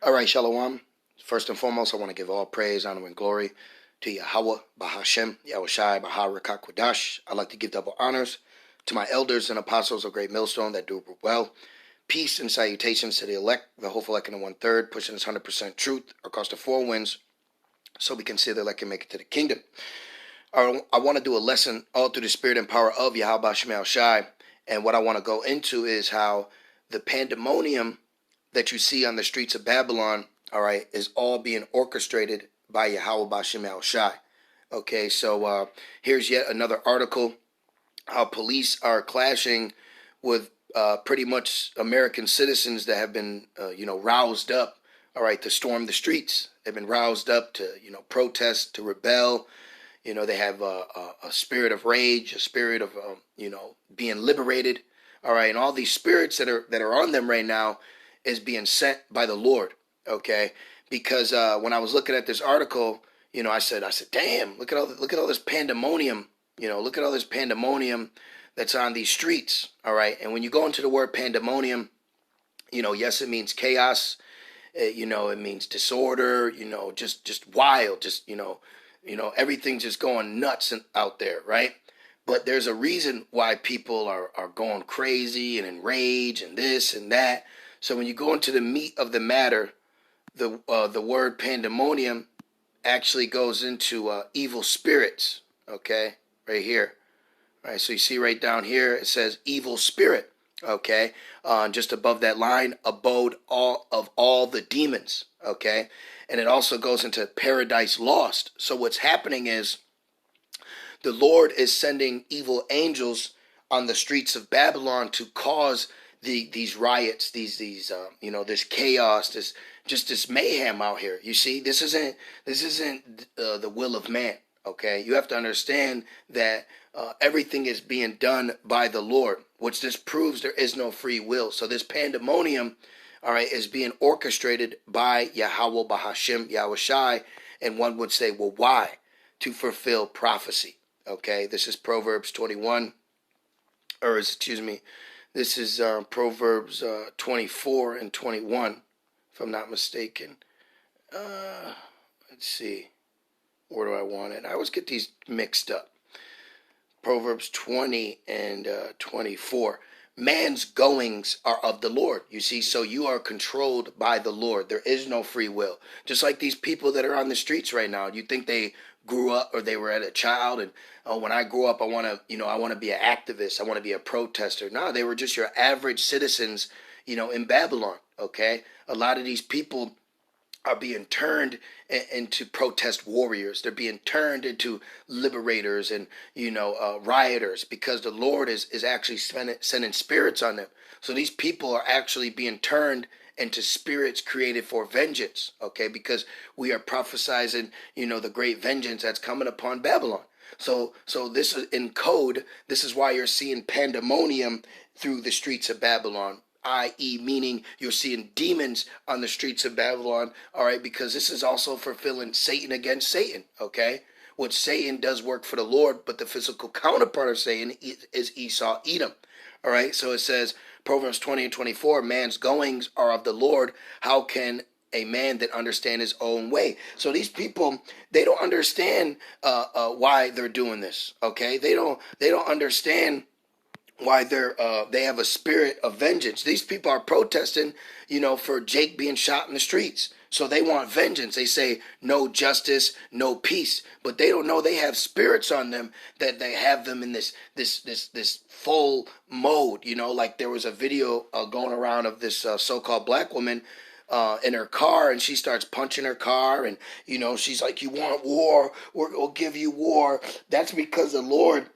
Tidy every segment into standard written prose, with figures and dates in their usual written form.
All right, Shalom. First and foremost, I want to give all praise, honor, and glory to Yahweh, Bahashem, Yahushai, Baharakat. I'd like to give double honors to my elders and apostles of Great Millstone that do well. Peace and salutations to the elect, the hopeful elect in the 1/3, pushing this 100% truth across the four winds so we can see the elect can make it to the kingdom. I want to do a lesson all through the spirit and power of Yahweh Bahashem Yahushai. And what I want to go into is how the pandemonium that you see on the streets of Babylon, all right, is all being orchestrated by Yahweh Bahashem Yahushai. Okay, so here's yet another article, how police are clashing with pretty much American citizens that have been, roused up, all right, to storm the streets. They've been roused up to, protest, to rebel. They have a spirit of rage, a spirit of, being liberated, all right, and all these spirits that are on them right now is being sent by the Lord, okay? Because when I was looking at this article, I said, damn, look at all this pandemonium, look at all this pandemonium that's on these streets, all right? And when you go into the word pandemonium, yes, it means chaos, it means disorder, just wild, just everything's just going nuts out there, right? But there's a reason why people are going crazy and in rage and this and that. So when you go into the meat of the matter, the word pandemonium actually goes into evil spirits, okay, right here. All right, so you see right down here, it says evil spirit, okay, just above that line, abode of all the demons, okay, and it also goes into paradise lost. So what's happening is the Lord is sending evil angels on the streets of Babylon to cause these riots, this chaos, this mayhem out here. You see, this isn't the will of man. Okay, you have to understand that everything is being done by the Lord, which this proves there is no free will. So this pandemonium, all right, is being orchestrated by Yahweh Bahashem Yahushai, and one would say, well, why? To fulfill prophecy. Okay, this is Proverbs 21, this is Proverbs 24 and 21, if I'm not mistaken. Let's see. Where do I want it? I always get these mixed up. Proverbs 20 and 24. Man's goings are of the Lord. You see, so you are controlled by the Lord. There is no free will. Just like these people that are on the streets right now. You think they grew up or they were as a child and, oh, when I grew up, I want to be an activist. I want to be a protester. No, they were just your average citizens, in Babylon. Okay. A lot of these people are being turned into protest warriors. They're being turned into liberators and, rioters, because the Lord is actually sending spirits on them. So these people are actually being turned into spirits created for vengeance, okay? Because we are prophesizing, the great vengeance that's coming upon Babylon. So this is in code. This is why you're seeing pandemonium through the streets of Babylon, i.e. meaning you're seeing demons on the streets of Babylon, all right, because this is also fulfilling Satan against Satan, okay? What Satan does work for the Lord, but the physical counterpart of Satan is Esau, Edom, all right? So it says, Proverbs 20 and 24, man's goings are of the Lord. How can a man that understand his own way? So these people, they don't understand why they're doing this, okay? They don't understand why they have a spirit of vengeance. These people are protesting, for Jake being shot in the streets. So they want vengeance. They say no justice, no peace, but they don't know they have spirits on them, that they have them in this full mode. Like there was a video going around of this so-called black woman in her car, and she starts punching her car, and she's like, "You want war? We'll give you war." That's because the Lord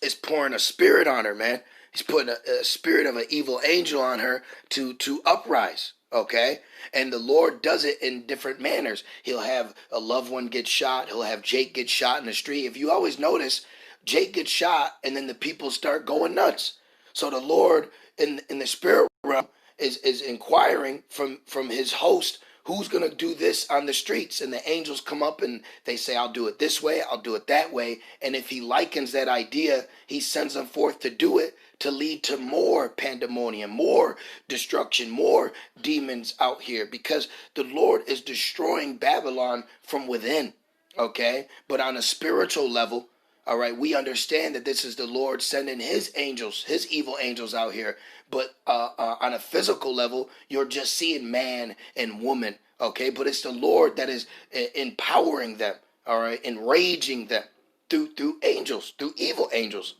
is pouring a spirit on her, man. He's putting a spirit of an evil angel on her to uprise, okay? And the Lord does it in different manners. He'll have a loved one get shot. He'll have Jake get shot in the street. If you always notice, Jake gets shot, and then the people start going nuts. So the Lord in the spirit realm is inquiring from his host, who's going to do this on the streets? And the angels come up and they say, I'll do it this way, I'll do it that way. And if he likens that idea, he sends them forth to do it, to lead to more pandemonium, more destruction, more demons out here, because the Lord is destroying Babylon from within, okay? But on a spiritual level, all right, we understand that this is the Lord sending his angels, his evil angels out here. But on a physical level, you're just seeing man and woman, okay? But it's the Lord that is empowering them, all right, enraging them through angels, through evil angels.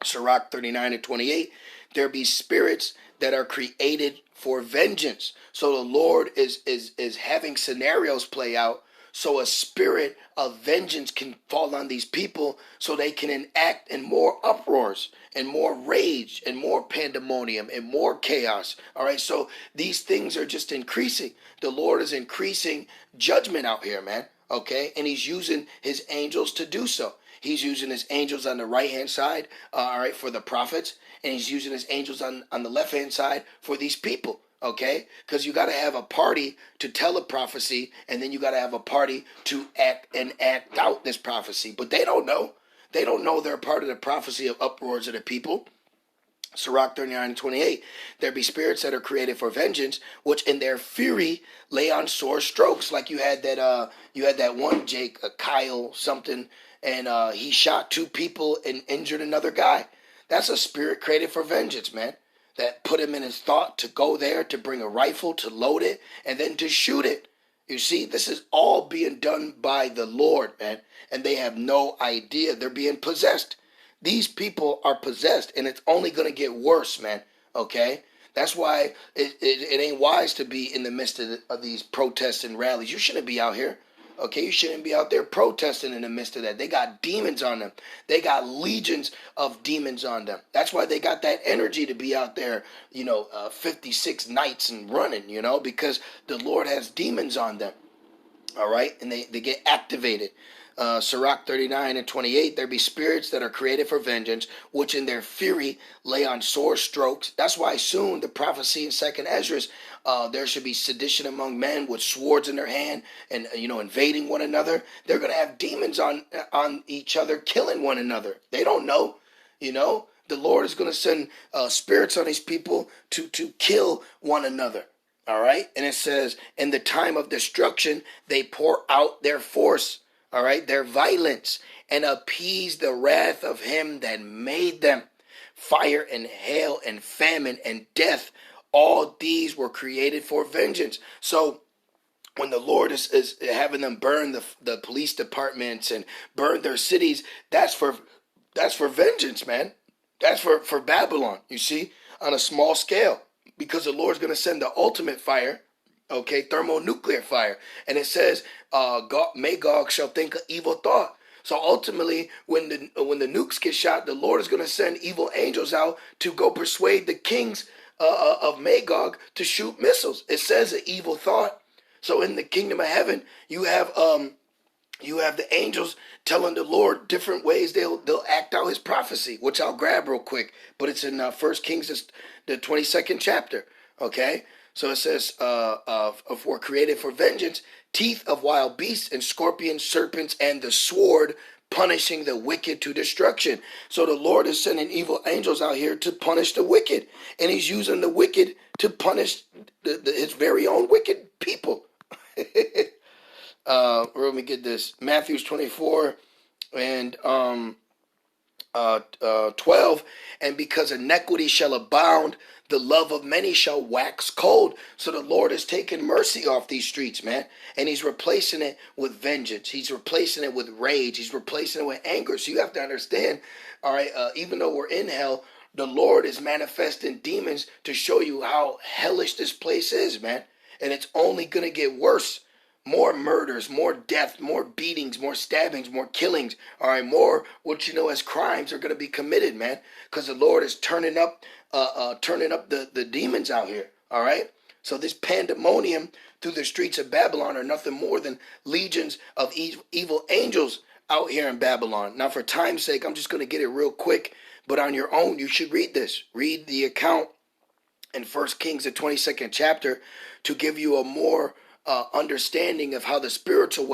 Sirach 39:28, there be spirits that are created for vengeance. So the Lord is having scenarios play out so a spirit of vengeance can fall on these people so they can enact in more uproars and more rage and more pandemonium and more chaos. All right, so these things are just increasing. The Lord is increasing judgment out here, man, okay? And he's using his angels to do so. He's using his angels on the right-hand side, all right, for the prophets, and he's using his angels on the left-hand side for these people. Okay, because you got to have a party to tell a prophecy, and then you got to have a party to act out this prophecy. But they don't know. They don't know they're part of the prophecy of uproars of the people. Sirach 39:28, there be spirits that are created for vengeance, which in their fury lay on sore strokes. Like you had that one Jake, Kyle something, and he shot 2 people and injured another guy. That's a spirit created for vengeance, man. That put him in his thought to go there, to bring a rifle, to load it, and then to shoot it. You see, this is all being done by the Lord, man. And they have no idea they're being possessed. These people are possessed, and it's only going to get worse, man. Okay? That's why it ain't wise to be in the midst of these protests and rallies. You shouldn't be out here. Okay, you shouldn't be out there protesting in the midst of that. They got demons on them. They got legions of demons on them. That's why they got that energy to be out there, 56 nights and running, because the Lord has demons on them. All right, and they get activated. Sirach 39:28, there be spirits that are created for vengeance, which in their fury lay on sore strokes. That's why soon the prophecy in 2nd Ezra, there should be sedition among men with swords in their hand and, invading one another. They're going to have demons on each other, killing one another. They don't know, The Lord is going to send spirits on these people to kill one another. All right, and it says, in the time of destruction, they pour out their force. All right, their violence, and appease the wrath of him that made them. Fire and hail and famine and death, all these were created for vengeance. So when the Lord is having them burn the police departments and burn their cities, that's for vengeance, man. That's for Babylon, you see, on a small scale, because the Lord's going to send the ultimate fire. Okay, thermonuclear fire. And it says, Magog shall think an evil thought. So ultimately, when the nukes get shot, the Lord is going to send evil angels out to go persuade the kings of Magog to shoot missiles. It says an evil thought. So in the kingdom of heaven, you have the angels telling the Lord different ways they'll act out his prophecy, which I'll grab real quick. But it's in 1 Kings, the 22nd chapter. Okay. So it says, were created for vengeance, teeth of wild beasts and scorpions, serpents, and the sword, punishing the wicked to destruction. So the Lord is sending evil angels out here to punish the wicked. And he's using the wicked to punish his very own wicked people. Let me get this. Matthew 24 and 12. And because iniquity shall abound, the love of many shall wax cold. So the Lord is taking mercy off these streets, man. And he's replacing it with vengeance. He's replacing it with rage. He's replacing it with anger. So you have to understand, all right, even though we're in hell, the Lord is manifesting demons to show you how hellish this place is, man. And it's only going to get worse. More murders, more death, more beatings, more stabbings, more killings. All right, more what you know as crimes are going to be committed, man. Because the Lord is turning up the demons out here. All right. So this pandemonium through the streets of Babylon are nothing more than legions of evil angels out here in Babylon. Now, for time's sake, I'm just going to get it real quick. But on your own, you should read this. Read the account in 1 Kings, the 22nd chapter, to give you a more understanding of how the spiritual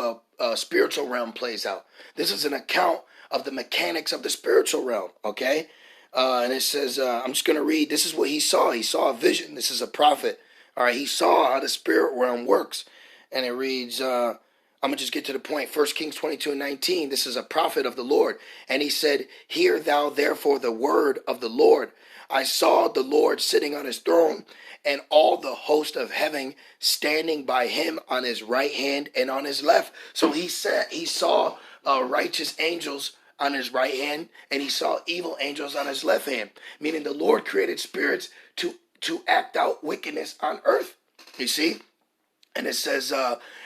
realm plays out. This is an account of the mechanics of the spiritual realm, okay? And it says, I'm just going to read. This is what he saw. He saw a vision. This is a prophet. All right, he saw how the spirit realm works. And it reads, I'm going to just get to the point. 1 Kings 22:19. This is a prophet of the Lord. And he said, hear thou therefore the word of the Lord. I saw the Lord sitting on his throne, and all the host of heaven standing by him on his right hand and on his left. So he saw righteous angels on his right hand, and he saw evil angels on his left hand, meaning the Lord created spirits to act out wickedness on earth. You see? And it says,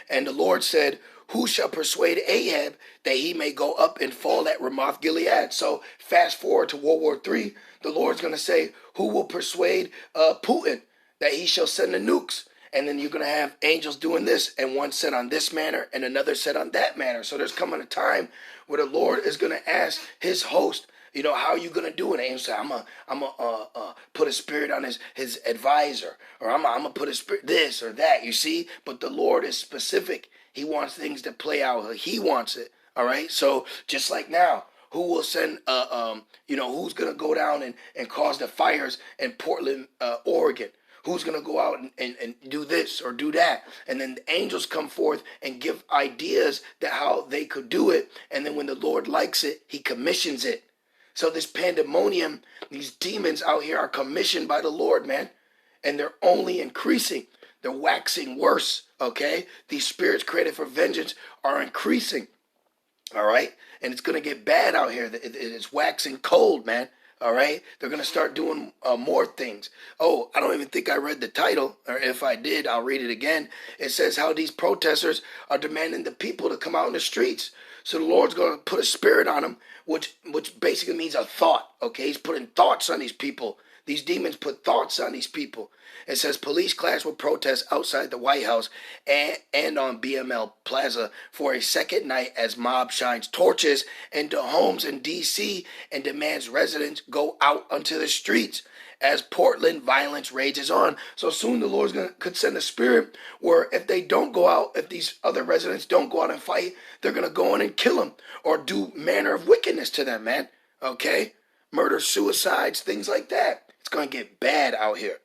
and the Lord said, who shall persuade Ahab that he may go up and fall at Ramoth Gilead? So fast forward to World War III, the Lord's going to say, who will persuade Putin that he shall send the nukes? And then you're going to have angels doing this, and one said on this manner and another said on that manner. So there's coming a time where the Lord is going to ask his host, how are you going to do it? Angel said, I'm gonna put a spirit on his advisor, or I'm gonna put a spirit this or that, you see? But the Lord is specific. He wants things to play out how he wants it, all right? So just like now, who will send, who's going to go down and cause the fires in Portland, Oregon? Who's going to go out and do this or do that? And then the angels come forth and give ideas that how they could do it. And then when the Lord likes it, he commissions it. So this pandemonium, these demons out here are commissioned by the Lord, man. And they're only increasing. They're waxing worse, okay? These spirits created for vengeance are increasing, all right? And it's going to get bad out here. It's waxing cold, man. All right, they're going to start doing more things. Oh, I don't even think I read the title, or if I did, I'll read it again. It says how these protesters are demanding the people to come out in the streets. So the Lord's going to put a spirit on them, which basically means a thought. Okay, he's putting thoughts on these people. These demons put thoughts on these people. It says police class will protest outside the White House and on BML Plaza for a second night as mob shines torches into homes in D.C. and demands residents go out onto the streets as Portland violence rages on. So soon the Lord's could send a spirit where if they don't go out, if these other residents don't go out and fight, they're going to go in and kill them or do manner of wickedness to them, man. Okay? Murder, suicides, things like that. It's going to get bad out here.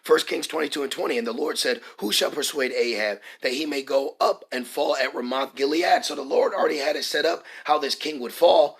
1 Kings 22:20, and the Lord said, who shall persuade Ahab that he may go up and fall at Ramoth Gilead? So the Lord already had it set up how this king would fall,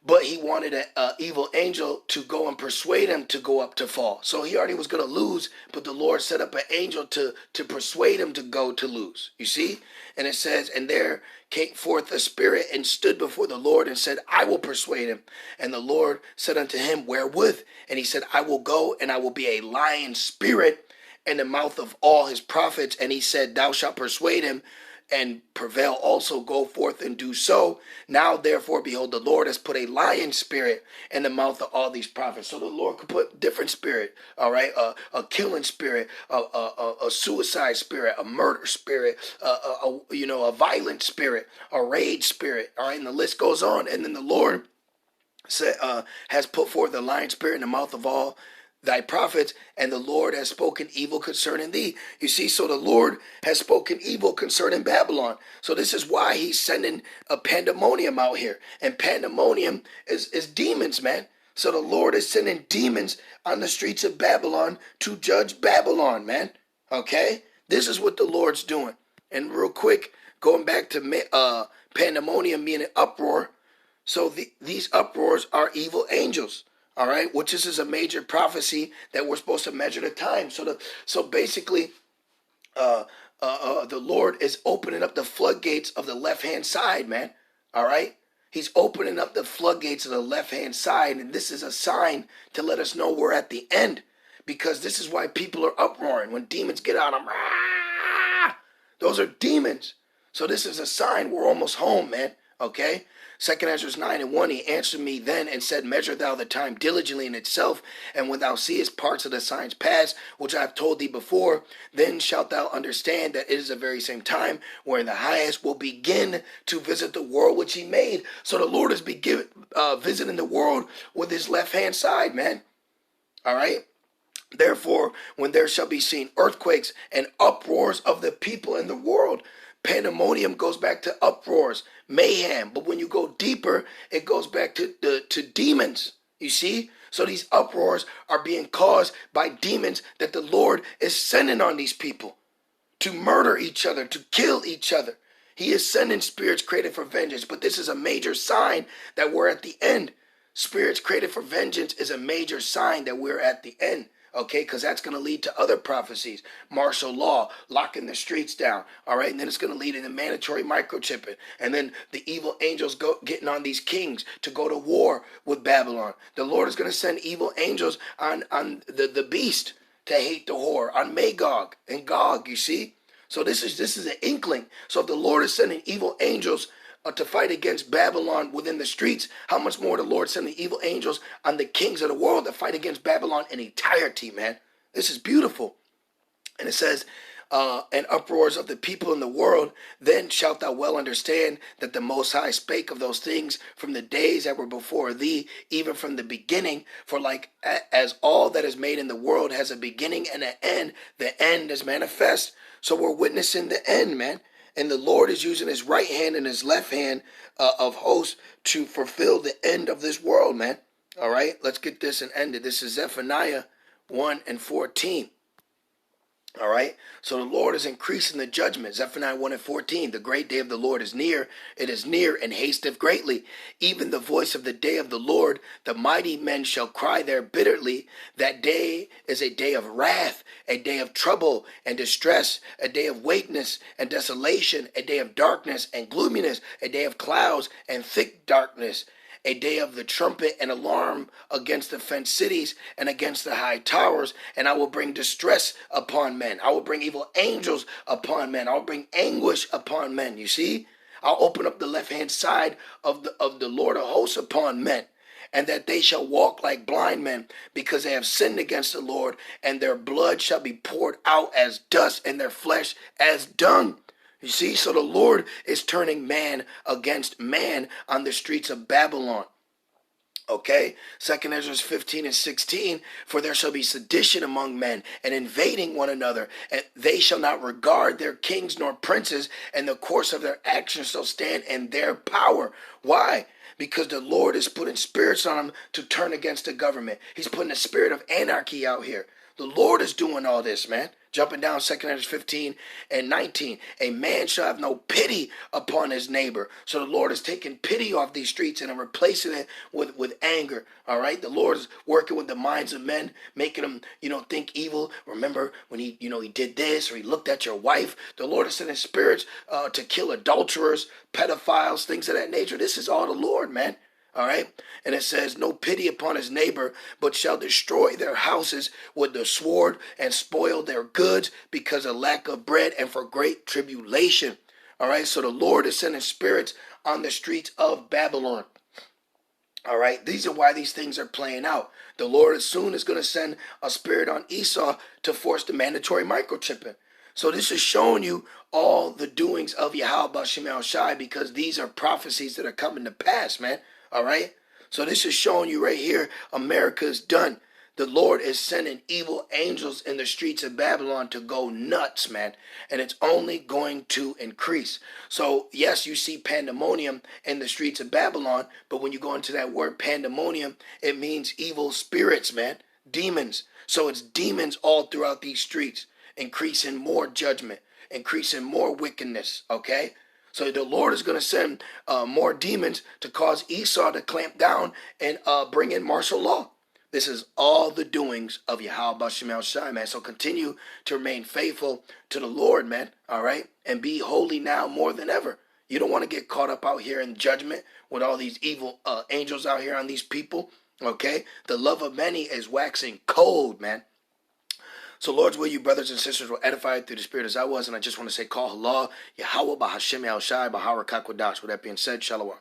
but he wanted an evil angel to go and persuade him to go up to fall. So he already was going to lose, but the Lord set up an angel to persuade him to go to lose. You see? And it says, and there came forth a spirit and stood before the Lord and said, I will persuade him. And the Lord said unto him, wherewith? And he said, I will go, and I will be a lion spirit in the mouth of all his prophets. And he said, thou shalt persuade him and prevail also, go forth and do so. Now therefore, behold, the Lord has put a lion spirit in the mouth of all these prophets. So the Lord could put different spirit, all right, a killing spirit, a suicide spirit, a murder spirit, a violent spirit, a rage spirit, all right, and the list goes on. And then the Lord has put forth the lion spirit in the mouth of all thy prophets, and the Lord has spoken evil concerning thee. You see, so the Lord has spoken evil concerning Babylon. So this is why he's sending a pandemonium out here. And pandemonium is demons, man. So the Lord is sending demons on the streets of Babylon to judge Babylon, man. Okay? This is what the Lord's doing. And real quick, going back to pandemonium meaning uproar. So these uproars are evil angels. All right, which this is a major prophecy that we're supposed to measure the time. So basically, the Lord is opening up the floodgates of the left-hand side, man. All right, he's opening up the floodgates of the left-hand side, and this is a sign to let us know we're at the end, because this is why people are uproaring when demons get out of them. Those are demons. So this is a sign we're almost home, man. Okay. 2 Ezra 9:1, he answered me then and said, measure thou the time diligently in itself, and when thou seest parts of the signs pass, which I have told thee before, then shalt thou understand that it is the very same time wherein the highest will begin to visit the world which he made. So the Lord is visiting the world with his left-hand side, man. All right? Therefore, when there shall be seen earthquakes and uproars of the people in the world. Pandemonium goes back to uproars, mayhem. But when you go deeper, it goes back to demons. You see? So these uproars are being caused by demons that the Lord is sending on these people to murder each other, to kill each other. He is sending spirits created for vengeance. But this is a major sign that we're at the end. Spirits created for vengeance is a major sign that we're at the end. Okay, because that's going to lead to other prophecies. Martial law, locking the streets down. All right, and then it's going to lead into mandatory microchipping. And then the evil angels getting on these kings to go to war with Babylon. The Lord is going to send evil angels on the beast to hate the whore, on Magog and Gog, you see? So this is an inkling. So if the Lord is sending evil angels to fight against Babylon within the streets, how much more the Lord sending evil angels on the kings of the world that fight against Babylon in entirety, man. This is beautiful. And it says, and uproars of the people in the world, then shalt thou well understand that the Most High spake of those things from the days that were before thee, even from the beginning. For like as all that is made in the world has a beginning and an end, the end is manifest. So we're witnessing the end, man. And the Lord is using his right hand and his left hand of hosts to fulfill the end of this world, man. All right, let's get this and end it. This is Zephaniah 1:14. All right, so the Lord is increasing the judgment. Zephaniah 1:14, the great day of the Lord is near. It is near and hasteth greatly. Even the voice of the day of the Lord, the mighty men shall cry there bitterly. That day is a day of wrath, a day of trouble and distress, a day of wakeness and desolation, a day of darkness and gloominess, a day of clouds and thick darkness, a day of the trumpet and alarm against the fenced cities and against the high towers. And I will bring distress upon men. I will bring evil angels upon men. I'll bring anguish upon men. You see, I'll open up the left-hand side of the Lord of hosts upon men, and that they shall walk like blind men, because they have sinned against the Lord, and their blood shall be poured out as dust, and their flesh as dung. You see, so the Lord is turning man against man on the streets of Babylon. Okay, 2 Ezra 15:16, for there shall be sedition among men, and invading one another, and they shall not regard their kings nor princes, and the course of their actions shall stand in their power. Why? Because the Lord is putting spirits on them to turn against the government. He's putting a spirit of anarchy out here. The Lord is doing all this, man. Jumping down 2 Ezra 15:19. A man shall have no pity upon his neighbor. So the Lord is taking pity off these streets and replacing it with anger. All right. The Lord is working with the minds of men, making them, think evil. Remember when he did this, or he looked at your wife. The Lord is sending spirits to kill adulterers, pedophiles, things of that nature. This is all the Lord, man. All right. And it says, no pity upon his neighbor, but shall destroy their houses with the sword and spoil their goods because of lack of bread and for great tribulation. All right. So the Lord is sending spirits on the streets of Babylon. All right. These are why these things are playing out. The Lord as soon is going to send a spirit on Esau to force the mandatory microchipping. So this is showing you all the doings of Yahweh B'Shem Shai, because these are prophecies that are coming to pass, man. All right. So this is showing you right here, America is done. The Lord is sending evil angels in the streets of Babylon to go nuts, man. And it's only going to increase. So yes, you see pandemonium in the streets of Babylon. But when you go into that word pandemonium, it means evil spirits, man. Demons. So it's demons all throughout these streets, increasing more judgment, increasing more wickedness. Okay. So the Lord is going to send more demons to cause Esau to clamp down and bring in martial law. This is all the doings of Yahweh B'Shem Shai, man. So continue to remain faithful to the Lord, man. All right. And be holy now more than ever. You don't want to get caught up out here in judgment with all these evil angels out here on these people. Okay. The love of many is waxing cold, man. So Lord's will, you brothers and sisters, were edified through the Spirit as I was. And I just want to say, call Allah, Yahweh B'Hashem Shai, B'Harakak Wadash. With that being said, Shalom.